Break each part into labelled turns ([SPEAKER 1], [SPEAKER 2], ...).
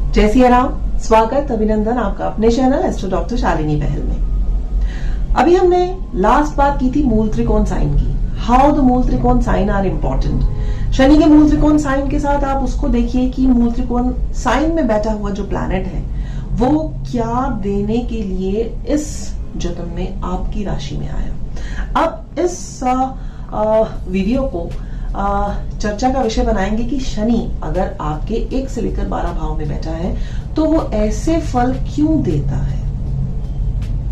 [SPEAKER 1] जय सिया राम, स्वागत अभिनंदन आपका अपने चैनल एस्ट्रो डॉक्टर शालिनी बहल में। अभी हमने लास्ट बात की थी मूल त्रिकोण साइन की, हाउ द मूल त्रिकोण साइन आर इंपॉर्टेंट। शनि के मूल त्रिकोण साइन के साथ आप उसको देखिए कि मूल त्रिकोण साइन में बैठा हुआ जो प्लैनेट है वो क्या देने के लिए इस जन्म में आपकी राशि में आया। अब इस वीडियो को चर्चा का विषय बनाएंगे कि शनि अगर आपके 1 से लेकर 12 भाव में बैठा है तो वो ऐसे फल क्यों देता है,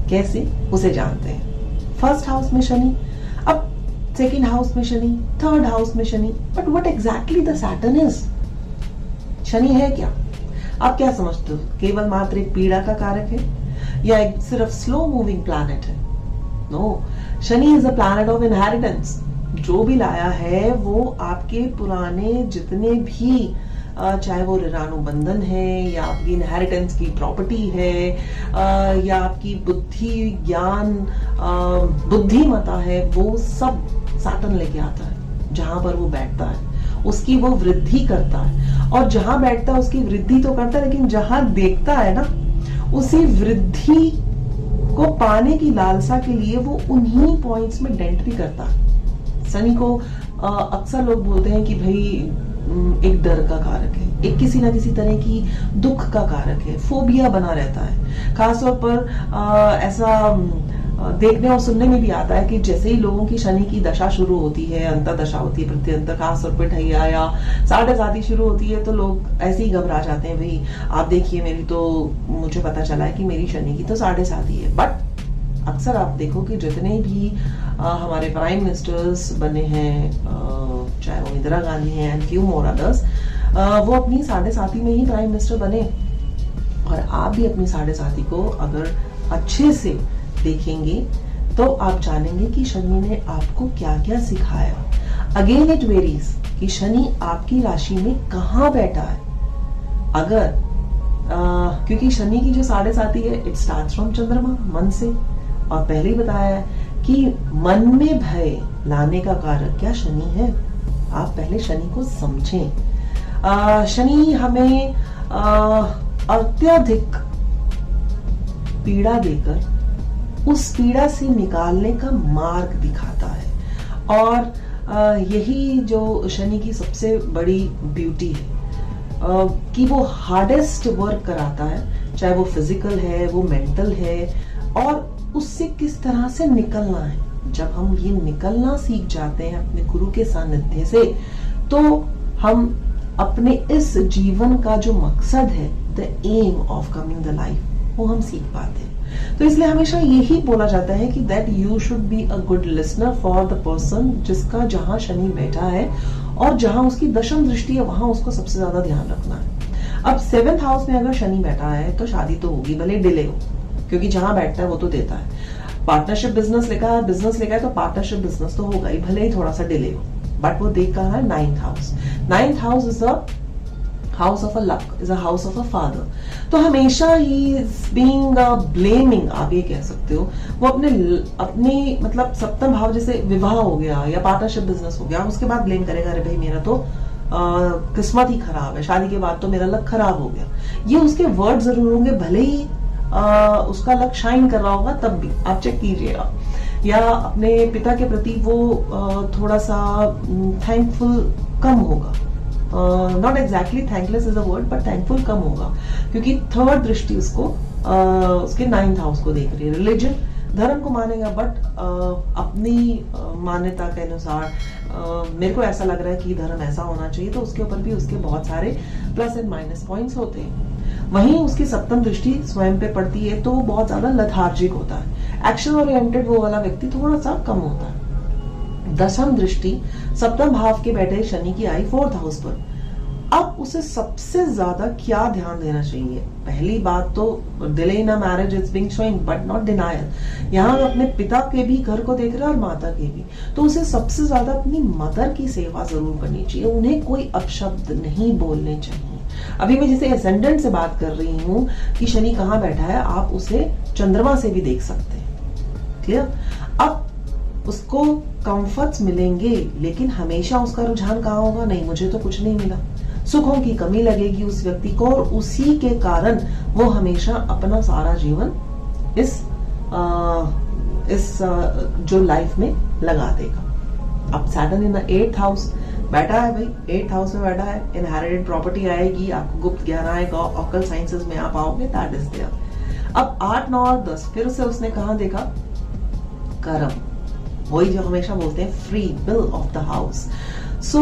[SPEAKER 1] कैसे उसे जानते हैं। फर्स्ट हाउस में शनि, अब सेकेंड हाउस में शनि, थर्ड हाउस में Shani, but what exactly the Saturn is. Shani है क्या? आप क्या समझते हो? केवल मात्र एक पीड़ा का कारक है या एक सिर्फ स्लो मूविंग प्लैनेट है? No, Shani is a planet of inheritance. जो भी लाया है वो आपके पुराने जितने भी चाहे वो ऋणानुबंधन है या आपकी इनहेरिटेंस की प्रॉपर्टी है या आपकी बुद्धि ज्ञान बुद्धिमता है, वो सब सैटर्न लेके आता है। जहां पर वो बैठता है उसकी वो वृद्धि करता है, और जहां बैठता है उसकी वृद्धि तो करता है, लेकिन जहां देखता है ना उसी वृद्धि को पाने की लालसा के लिए वो उन्हीं पॉइंट्स में डेंट भी करता है। शनि को अक्सर लोग बोलते हैं कि भाई एक डर का कारक है, एक किसी ना किसी तरह की दुख का कारक है, फोबिया बना रहता है। खासतौर पर ऐसा देखने और सुनने में भी आता है कि जैसे ही लोगों की शनि की दशा शुरू होती है, अंतर्दशा होती है, प्रत्यंतर खासतौर पर ढैया या 7.5 शुरू होती है, तो लोग ऐसे ही घबरा जाते हैं, भाई आप देखिए मेरी तो, मुझे पता चला है कि मेरी शनि की तो 7.5 है। बट अक्सर आप देखो कि जितने भी हमारे प्राइम मिनिस्टर्स बने हैं, चाहे वो इंदिरा गांधी हैं एंड फ्यू मोर अदर्स, वो अपनी 7.5 में ही प्राइम मिनिस्टर बने। और आप भी अपनी 7.5 को अगर अच्छे से देखेंगे तो आप जानेंगे कि शनि ने आपको क्या क्या सिखाया। अगेन इट वेरीज कि शनि आपकी राशि में कहाँ बैठा है। अगर क्योंकि शनि की जो 7.5 है इट स्टार्ट्स फ्रॉम चंद्रमा, मन से, और पहले ही बताया है कि मन में भय लाने का कारक क्या शनि है। आप पहले शनि को समझें। शनि हमें अत्यधिक पीड़ा देकर उस पीड़ा से निकालने का मार्ग दिखाता है, और यही जो शनि की सबसे बड़ी ब्यूटी है कि वो हार्डेस्ट वर्क कराता है, चाहे वो फिजिकल है, वो मेंटल है, और उससे किस तरह से निकलना है। जब हम ये निकलना सीख जाते हैं अपने गुरु के सानिध्य से, तो हम अपने इस जीवन का जो मकसद है, the aim of coming the life, वो हम सीख पाते हैं। तो इसलिए हमेशा यही बोला जाता है कि that you should be a good listener for the person जिसका जहां शनि बैठा है और जहां उसकी दशम दृष्टि है, वहां उसको सबसे ज्यादा ध्यान रखना है। अब 7th हाउस में अगर शनि बैठा है तो शादी तो होगी, भले डिले हो, क्योंकि जहां बैठता है वो तो देता है। पार्टनरशिप बिजनेस लेकर है तो पार्टनरशिप बिजनेस तो होगा ही, भले ही थोड़ा सा डिले हो, बट वो देख कहा है 9th house. 9th house is a house of a luck, is a house of a father. तो हमेशा ही इज बीइंग ब्लेमिंग, आप ये कह सकते हो, वो अपने मतलब 7th भाव, जैसे विवाह हो गया या पार्टनरशिप बिजनेस हो गया, उसके बाद ब्लेम करेगा, अरे भाई मेरा तो किस्मत ही खराब है, शादी के बाद तो मेरा लक खराब हो गया। ये उसके वर्ड जरूर होंगे, भले ही उसका लक शाइन कर रहा होगा, तब भी आप चेक कीजिएगा। या अपने पिता के प्रति वो थोड़ा सा थैंकफुल कम होगा, not exactly thankless is a word, but thankful कम होगा, क्योंकि 3rd दृष्टि उसको उसके 9th हाउस को देख रही है। रिलीजन, धर्म को मानेगा, बट अपनी मान्यता के अनुसार मेरे को ऐसा लग रहा है कि धर्म ऐसा होना चाहिए, तो उसके ऊपर भी उसके बहुत सारे प्लस एंड माइनस पॉइंट्स होते हैं। वहीं उसकी 7th दृष्टि स्वयं पे पड़ती है तो बहुत ज्यादा लथार्जिक होता है, एक्शन ओरिएंटेड वो वाला व्यक्ति थोड़ा सा कम होता है। 10th दृष्टि 7th भाव के बैठे शनि की आई 4th हाउस पर। अब उसे सबसे ज्यादा क्या ध्यान देना चाहिए? पहली बात तो delay in a marriage is being showing but not denial. यहाँ अपने पिता के भी घर को देख रहे हैं और माता के भी, तो उसे सबसे ज्यादा अपनी मदर की सेवा जरूर करनी चाहिए। उन्हें कोई अपशब्द नहीं बोलने चाहिए। अभी मैं जैसे एसेंडेंट से बात कर रही हूँ कि शनि कहाँ बैठा है, आप उसे चंद्रमा से भी देख सकते हैं। क्लियर? अब उसको कंफर्ट्स मिलेंगे, लेकिन हमेशा उसका रुझान कहाँ होगा? नहीं, मुझे तो कुछ नहीं मिला, सुखों की कमी लगेगी उस व्यक्ति को, और उसी के कारण वो हमेशा अपना सारा जीवन इस जो लाइफ में लगा देगा। अब Saturn in the 8th house बैठा है भाई, 8th हाउस में बैठा है, इनहेरिटेड प्रॉपर्टी आएगी, आपको गुप्त ज्ञान आएगा, ऑकल्ट साइंसेस में आप आओगे, दैट इज देयर। अब 8, 9 और 10 फिर से उसने कहां देखा? कर्म, वही जो हमेशा बोलते हैं free will of the house. So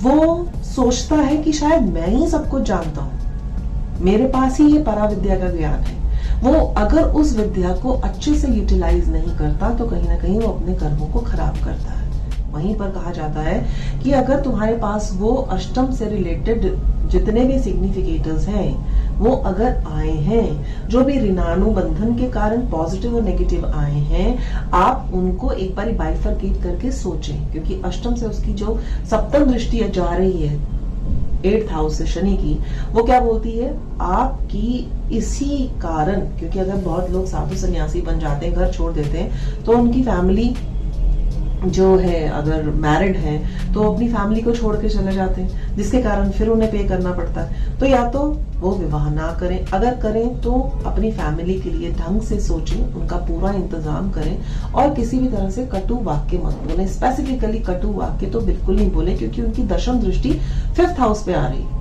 [SPEAKER 1] वो सोचता है कि शायद मैं ही सब कुछ जानता हूं, मेरे पास ही ये पराविद्या का ज्ञान है। वो अगर उस विद्या को अच्छे से यूटिलाइज नहीं करता तो कहीं ना कहीं वो अपने कर्मों को खराब करता है। वहीं पर कहा जाता है कि अगर तुम्हारे पास वो अष्टम से रिलेटेड जितने भी सिग्निफिकेटर्स हैं वो अगर आए हैं, जो भी ऋणानु बंधन के कारण पॉजिटिव और नेगेटिव आए हैं, आप उनको एक बार बाइफरकेट करके सोचें, क्योंकि अष्टम से उसकी जो सप्तम दृष्टि जा रही है 8th हाउस से शनि की, वो क्या बोलती है? आपकी इसी कारण, क्योंकि अगर बहुत लोग साधु सन्यासी बन जाते हैं, घर छोड़ देते हैं, तो उनकी फैमिली जो है अगर मैरिड है तो अपनी फैमिली को छोड़ के चले जाते हैं, जिसके कारण फिर उन्हें पे करना पड़ता है। तो या तो वो विवाह ना करें, अगर करें तो अपनी फैमिली के लिए ढंग से सोचें, उनका पूरा इंतजाम करें, और किसी भी तरह से कटु वाक्य मत बोले। स्पेसिफिकली कटु वाक्य तो बिल्कुल नहीं बोले, क्योंकि उनकी दशम दृष्टि 5th हाउस पे आ रही है,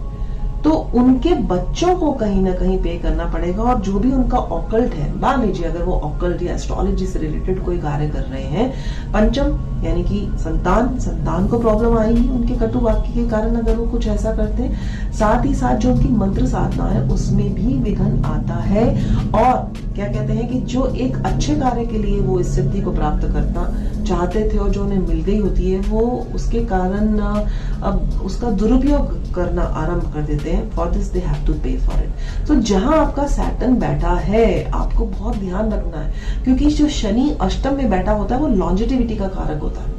[SPEAKER 1] तो उनके बच्चों को कहीं ना कहीं पे करना पड़ेगा। और जो भी उनका ऑकल्ट है, मान लीजिए अगर वो ऑकल्ट या एस्ट्रोलॉजी से रिलेटेड कोई कार्य कर रहे हैं, पंचम यानी कि संतान को प्रॉब्लम आएगी उनके कटु वाक्य के कारण अगर वो कुछ ऐसा करते हैं। साथ ही साथ जो उनकी मंत्र साधना है उसमें भी विघ्न आता है, और क्या कहते हैं कि जो एक अच्छे कार्य के लिए वो इस सिद्धि को प्राप्त करना चाहते थे और जो उन्हें मिल गई होती है, वो उसके कारण अब उसका दुरुपयोग करना आरंभ कर देते हैं। For this they have to pay for it. तो जहां आपका सैटर्न बैठा है आपको बहुत ध्यान रखना है, क्योंकि जो शनि अष्टम में बैठा होता है वो लॉन्जेटिविटी का कारक होता है।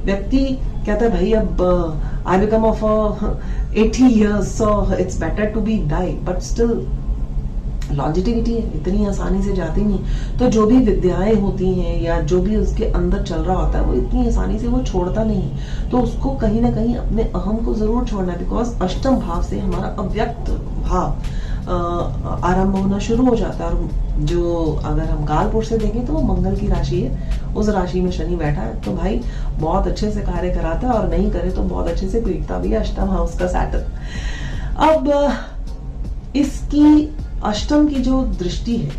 [SPEAKER 1] व्यक्ति कहता है भाई अब I become of 80 years so it's better to be die, but still longevity इतनी आसानी से जाती नहीं। तो जो भी विद्याएं होती हैं या जो भी उसके अंदर चल रहा होता है वो इतनी आसानी से वो छोड़ता नहीं। तो उसको कहीं ना कहीं अपने अहम को जरूर छोड़ना है, बिकॉज अष्टम भाव से हमारा अव्यक्त भाव आरंभ होना शुरू हो जाता है। और जो अगर हम कालपुरुष से देखें तो वो मंगल की राशि है, उस राशि में शनि बैठा है, तो भाई बहुत अच्छे से कार्य कराता है, और नहीं करे तो बहुत अच्छे से पीटता भी है अष्टम हाउस का सैटर्न। अब इसकी अष्टम की जो दृष्टि है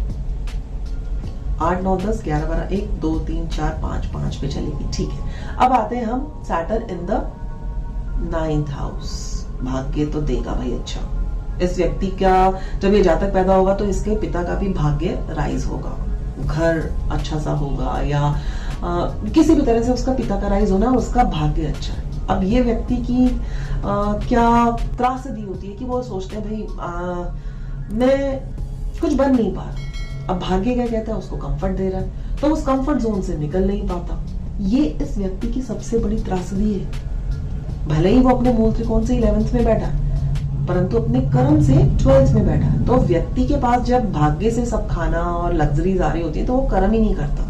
[SPEAKER 1] 8, 9, 10, 11, 12, 1, 2, 3, 4, 5 पे चलेगी, ठीक है। अब आते हैं हम Saturn in the 9th house. भाग्य तो देगा भाई अच्छा, इस व्यक्ति का जब ये जातक पैदा होगा तो इसके पिता का भी भाग्य राइज होगा, घर अच्छा सा होगा, या किसी भी तरह से उसका पिता का राइज होना, उसका भाग्य अच्छा है। अब ये व्यक्ति की क्या त्रासदी होती है कि वो सोचते हैं भाई मैं कुछ बन नहीं पा रहा। अब भाग्य क्या कहता है, उसको कंफर्ट दे रहा है, तो उस कंफर्ट जोन से निकल नहीं पाता। ये इस व्यक्ति की सबसे बड़ी त्रासदी है। भले ही वो अपने मूल त्रिकोण से 11th में बैठा है, परंतु अपने कर्म से 12th में बैठा है। तो व्यक्ति के पास जब भाग्य से सब खाना और लग्जरीज आ रही होती है तो वो कर्म ही नहीं करता।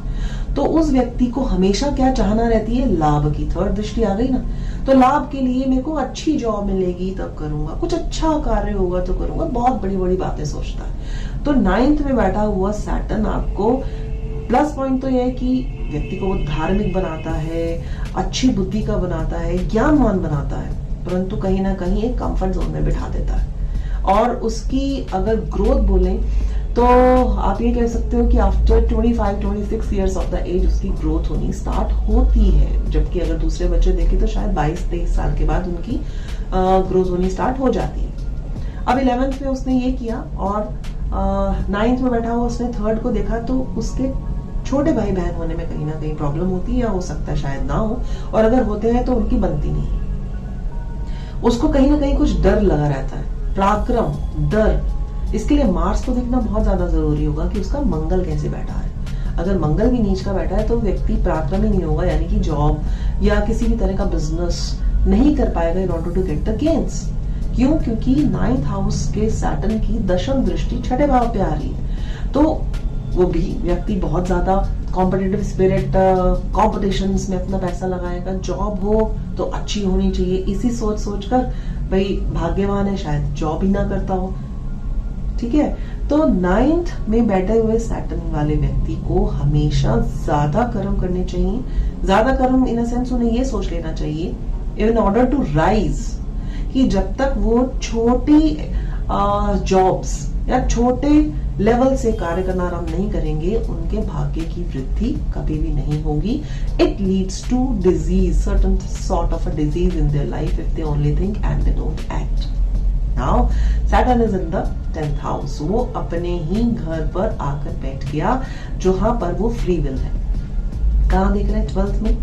[SPEAKER 1] तो उस व्यक्ति को हमेशा क्या चाहना रहती है? लाभ की। 3rd दृष्टि आ गई ना, तो लाभ के लिए मेरे को अच्छी जॉब मिलेगी तब करूंगा, कुछ अच्छा कार्य होगा तो करूंगा, बहुत बड़ी बड़ी बातें सोचता है। तो 9th में बैठा हुआ सैटर्न आपको प्लस पॉइंट तो यह है कि व्यक्ति को वो धार्मिक बनाता है, अच्छी बुद्धि का बनाता है, ज्ञानवान बनाता है, परंतु कहीं ना कहीं एक कंफर्ट जोन में बिठा देता है। और उसकी अगर ग्रोथ बोलें तो आप ये कह सकते हो कि after 25-26 years of the age उसकी ग्रोथ होनी स्टार्ट होती है, जबकि अगर दूसरे बच्चे देखें तो शायद 22-23 साल के बाद उनकी ग्रोथ होनी स्टार्ट हो जाती है। अब 11th में उसने ये किया, और 9th में बैठा हुआ उसने 3rd को देखा, तो उसके छोटे भाई बहन होने में कहीं ना कहीं प्रॉब्लम होती है, या हो सकता है शायद ना हो, और अगर होते हैं तो उनकी बनती नहीं। उसको कहीं ना कहीं कुछ डर लगा रहता है, पराक्रम, डर। इसके लिए मार्स को देखना बहुत ज्यादा जरूरी होगा कि उसका मंगल कैसे बैठा है। अगर मंगल भी नीच का बैठा है तो व्यक्ति पराक्रमी नहीं होगा, यानी कि जॉब या किसी भी तरह का बिजनेस नहीं कर पाएगा in order to get the gains. क्यों? क्योंकि 9th हाउस के सैटर्न की दशम दृष्टि 6ठे भाव पे आ रही है। तो वो भी व्यक्ति बहुत ज्यादा कॉम्पिटिटिव स्पिरिट, कॉम्पिटिशंस में अपना पैसा लगाएगा। जॉब हो तो अच्छी होनी चाहिए, इसी सोच कर भाई भाग्यवान है, शायद जॉब ही ना करता हो, ठीक है। तो 9th में बैठे हुए सैटर्न वाले व्यक्ति को हमेशा ज्यादा कर्म करने चाहिए। ज्यादा कर्म इन अ सेंस उन्हें ये सोच लेना चाहिए इन ऑर्डर टू राइज, कि जब तक वो छोटी जॉब्स या छोटे लेवल से कार्य करना आरंभ नहीं करेंगे, उनके भाग्य की वृद्धि कभी भी नहीं होगी। It leads to disease, certain sort of a disease in their life if they only think and they don't act. Now Saturn is in the 10th house, वो अपने ही घर पर आकर बैठ गया जहां पर वो फ्री विल है। कहां देख रहे हैं? 12th में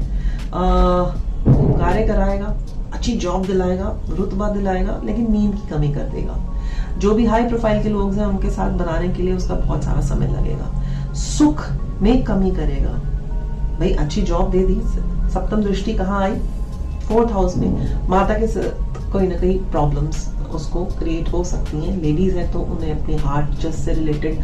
[SPEAKER 1] वो कार्य कराएगा, अच्छी जॉब दिलाएगा, रुतबा दिलाएगा, लेकिन नींद की कमी कर देगा। जो भी हाई प्रोफाइल के लोग हैं उनके साथ बनाने के लिए उसका बहुत सारा समय लगेगा। सुख में कमी करेगा। भाई अच्छी जॉब दे दी, सप्तम दृष्टि कहाँ आई? 4th हाउस में। माता के कोई ना कोई प्रॉब्लम्स उसको क्रिएट हो सकती हैं। लेडीज है तो उन्हें अपने हार्ट जस्ट से रिलेटेड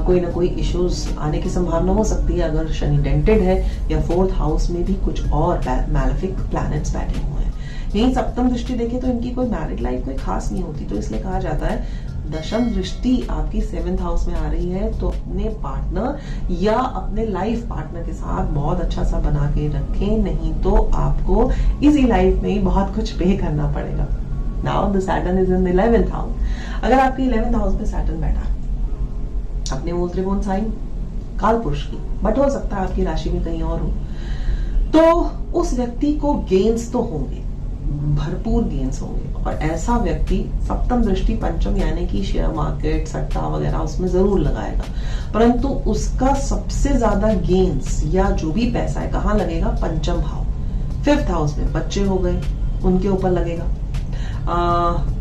[SPEAKER 1] कोई ना कोई इश्यूज आने की संभावना हो सकती है अगर शनि डेंटेड है, या 4th हाउस में भी कुछ और मैलेफिक प्लैनेट्स बैठे हुए हैं। यही सप्तम दृष्टि देखे तो इनकी कोई मैरिड लाइफ कोई खास नहीं होती, तो इसलिए कहा जाता है दशम दृष्टि आपकी 7th हाउस में आ रही है तो अपने पार्टनर या अपने लाइफ पार्टनर के साथ बहुत अच्छा सा बना के रखें, नहीं तो आपको इसी लाइफ में ही बहुत कुछ पे करना पड़ेगा। Now the Saturn is in the 11th house. अगर आपके 11th हाउस में सैटर्न बैठा, अपने मूल त्रिकोण साइन काल पुरुष की, बट हो सकता है आपकी राशि में कहीं और हो, तो उस व्यक्ति को गेन्स तो होंगे, भरपूर गेन्स होंगे। और ऐसा व्यक्ति सप्तम दृष्टि पंचम यानी कि शेयर मार्केट, सट्टा वगैरह उसमें जरूर लगाएगा, परंतु उसका सबसे ज्यादा गेन्स या जो भी पैसा है कहाँ लगेगा? पंचम भाव, 5th हाउस में। बच्चे हो गए उनके ऊपर लगेगा,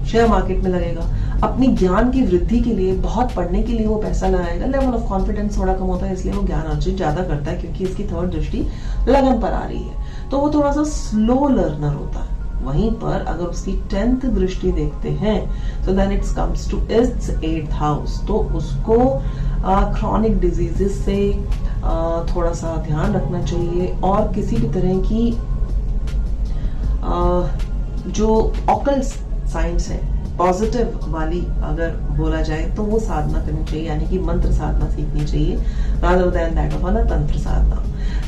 [SPEAKER 1] शेयर मार्केट में लगेगा, अपनी ज्ञान की वृद्धि के लिए, बहुत पढ़ने के लिए वो पैसा लगाएगा। लेवल ऑफ कॉन्फिडेंस थोड़ा कम होता है, इसलिए वो ज्ञान अर्जित ज्यादा करता है, क्योंकि इसकी 3rd दृष्टि लगन पर आ रही है, तो वो थोड़ा सा स्लो लर्नर होता है। वहीं पर अगर उसकी 10th दृष्टि देखते हैं तो then it's comes to its 8th house, तो उसको क्रॉनिक डिजीजेस से थोड़ा सा ध्यान रखना चाहिए, और किसी भी तरह की जो ऑकल्ट साइंस है पॉजिटिव वाली अगर बोला जाए तो वो साधना करनी चाहिए, यानी कि मंत्र साधना सीखनी चाहिए rather than that of a तंत्र साधना।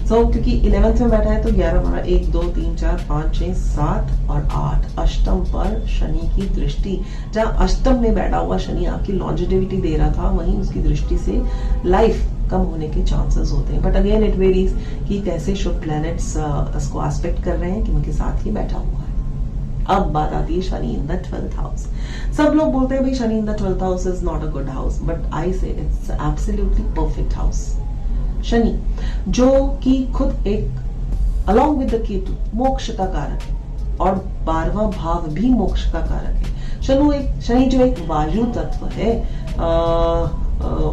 [SPEAKER 1] क्योंकि 11th में बैठा है तो 11, 12, 1, 2, 3, 4, 5, 6, 7 और 8 अष्टम पर शनि की दृष्टि। जहां अष्टम में बैठा हुआ शनि आपकी लॉन्जिविटी दे रहा था, वहीं उसकी दृष्टि से लाइफ कम होने के चांसेस होते हैं। बट अगेन इट वेरीज कि कैसे शुभ प्लैनेट्स इसको एस्पेक्ट कर रहे हैं, कि उनके साथ ही बैठा हुआ है। अब बात आती है Shani in the 12th house. सब लोग बोलते हैं भाई Shani in the 12th house is not a good house, but I say it's absolutely perfect house. Shani जो कि खुद एक अलॉन्ग विद द केतु मोक्ष का कारक है, और 12वां भाव भी मोक्ष का कारक है। शनि जो एक वायु तत्व है,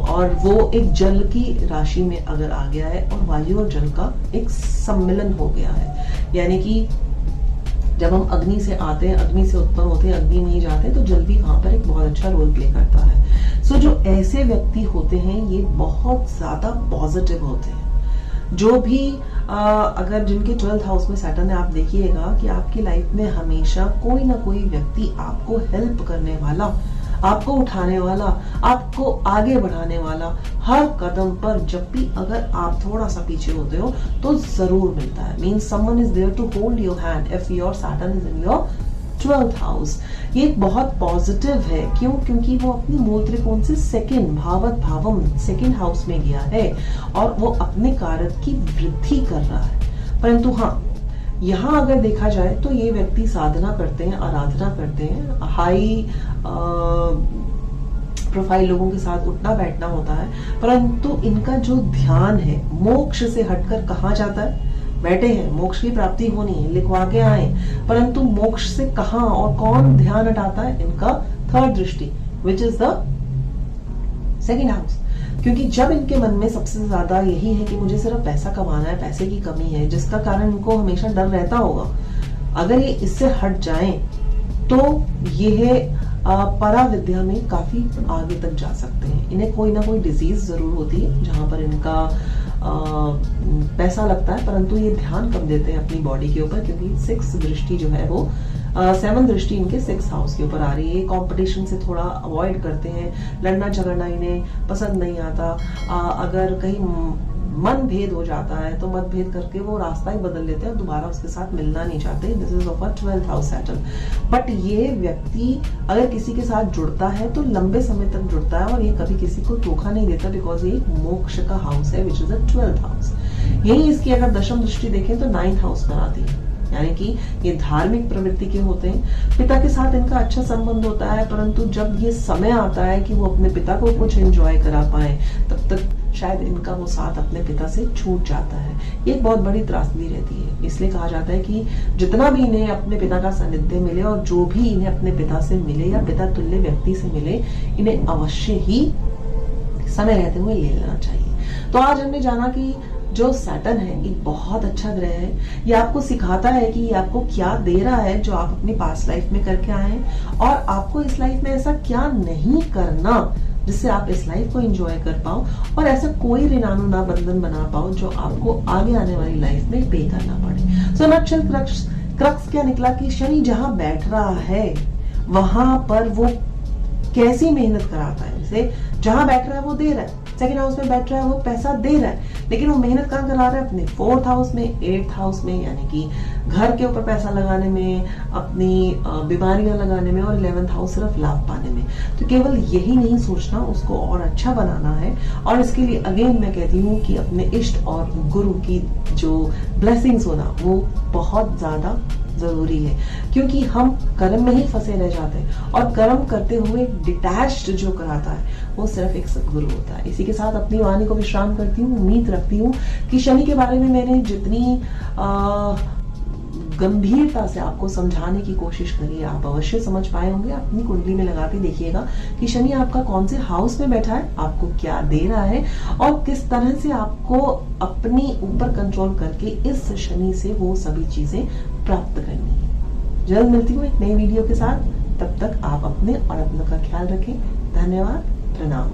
[SPEAKER 1] और वो एक जल की राशि में अगर आ गया है, और वायु और जल का एक सम्मिलन हो गया है, यानी कि जब हम अग्नि से आते हैं, अग्नि से उत्पन्न होते हैं, अग्नि में ही जाते हैं, तो जल भी वहां पर एक बहुत अच्छा रोल प्ले करता है। जो ऐसे व्यक्ति होते हैं ये बहुत ज्यादा पॉजिटिव होते हैं। जो भी अगर जिनके 12th हाउस में सैटर्न है, आप देखिएगा कि आपकी लाइफ में हमेशा कोई ना कोई व्यक्ति आपको हेल्प करने वाला, आपको उठाने वाला, आपको आगे बढ़ाने वाला, हर कदम पर जब भी अगर आप थोड़ा सा पीछे होते हो तो जरूर मिलता है। Means someone is there to hold your hand if your Saturn is in your 12th house. ये बहुत पॉजिटिव है। क्यों? क्योंकि वो अपनी मूल त्रिकोण से सेकंड भावत भावम 2nd हाउस में गया है, और वो अपने कारक की वृद्धि कर रहा है। परंतु हाँ, यहाँ अगर देखा जाए तो ये व्यक्ति साधना करते हैं, आराधना करते हैं, हाई प्रोफाइल लोगों के साथ उठना बैठना होता है, परंतु इनका जो ध्यान है मोक्ष से हटकर कहाँ जाता है? बैठे हैं, मोक्ष की प्राप्ति होनी है, लिखवा के आए, परंतु मोक्ष से कहाँ और कौन ध्यान हटाता है? इनका 3rd दृष्टि, which is the 2nd house. क्योंकि जब इनके मन में सबसे ज्यादा यही है कि मुझे सिर्फ पैसा कमाना है, पैसे की कमी है, जिसका कारण इनको हमेशा डर रहता होगा, अगर ये इससे हट जाएं तो ये परा विद्या में काफी आगे तक जा सकते हैं। इन्हें कोई ना कोई डिजीज जरूर होती है जहां पर इनका पैसा लगता है, परंतु ये ध्यान कम देते हैं अपनी बॉडी के ऊपर, क्योंकि 6th दृष्टि जो है वो 7 दृष्टि इनके 6 हाउस के ऊपर आ रही है। कंपटीशन से थोड़ा अवॉइड करते हैं, लड़ना झगड़ना इन्हें पसंद नहीं आता। अगर कहीं मन भेद हो जाता है तो मतभेद करके वो रास्ता ही बदल लेते हैं, दोबारा उसके साथ मिलना नहीं चाहते। This is of a 12th house Saturn. But ये व्यक्ति अगर किसी के साथ जुड़ता है तो लंबे समय तक जुड़ता है और ये कभी किसी को धोखा नहीं देता, बिकॉज ये मोक्ष का हाउस है, which is a 12th house. यही इसकी अगर दशम दृष्टि देखें तो 9th हाउस पर आती है, यानी कि ये धार्मिक प्रवृत्ति के होते हैं। पिता के साथ इनका अच्छा संबंध होता है, परंतु जब ये समय आता है कि वो अपने पिता को कुछ एंजॉय करा पाए, तब तक शायद इनका वो साथ अपने पिता से छूट जाता है। ये एक बहुत बड़ी त्रासदी रहती है। इसलिए कहा जाता है कि जितना भी इन्हें अपने पिता का सानिध्य मिले और जो भी इन्हें अपने पिता से मिले या पिता तुल्य व्यक्ति से मिले, इन्हें अवश्य ही समय रहते हुए ले लेना चाहिए। तो आज हमने जाना कि जो सैटर्न है एक बहुत अच्छा ग्रह है। ये आपको सिखाता है कि ये आपको क्या दे रहा है जो आप अपनी पास्ट लाइफ में करके आए हैं, और आपको इस लाइफ में ऐसा क्या नहीं करना जिससे आप इस लाइफ को एंजॉय कर पाओ और ऐसा कोई ऋणानुना बंधन बना पाओ जो आपको आगे आने वाली लाइफ में पे करना पड़े। सो नटशेल क्रक्स क्या निकला कि शनि जहां बैठ रहा है वहां पर वो कैसी मेहनत कराता है। जैसे जहां बैठ रहा है वो दे रहा है, सेकंड हाउस में बैठ रहा है वो पैसा दे रहा है, लेकिन वो मेहनत कहां करा रहा है? अपने 4th हाउस में, 8th हाउस में, यानी कि घर के ऊपर पैसा लगाने में, अपनी बीमारियां लगाने में, और 11th हाउस सिर्फ लाभ पाने में। तो केवल यही नहीं सोचना, उसको और अच्छा बनाना है। और इसके लिए अगेन मैं कहती हूँ कि अपने इष्ट और गुरु की जो ब्लेसिंग्स होना वो बहुत ज्यादा जरूरी है, क्योंकि हम कर्म में ही फंसे रह जाते हैं, और कर्म करते हुए डिटैच्ड जो कराता है वो सिर्फ एक सद्गुरु होता है। इसी के साथ अपनी वाणी को विश्राम करती हूँ। उम्मीद रखती हूँ कि शनि के बारे में मैंने जितनी गंभीरता से आपको समझाने की कोशिश करी है, आप अवश्य समझ पाए होंगे। अपनी कुंडली में लगा के देखिएगा कि शनि आपका कौन से हाउस में बैठा है, आपको क्या दे रहा है, और किस तरह से आपको अपनी ऊपर कंट्रोल करके इस शनि से वो सभी चीजें प्राप्त करनी है। जल्द मिलती हूँ एक नई वीडियो के साथ। तब तक आप अपने और अपनों का ख्याल रखें। धन्यवाद, प्रणाम।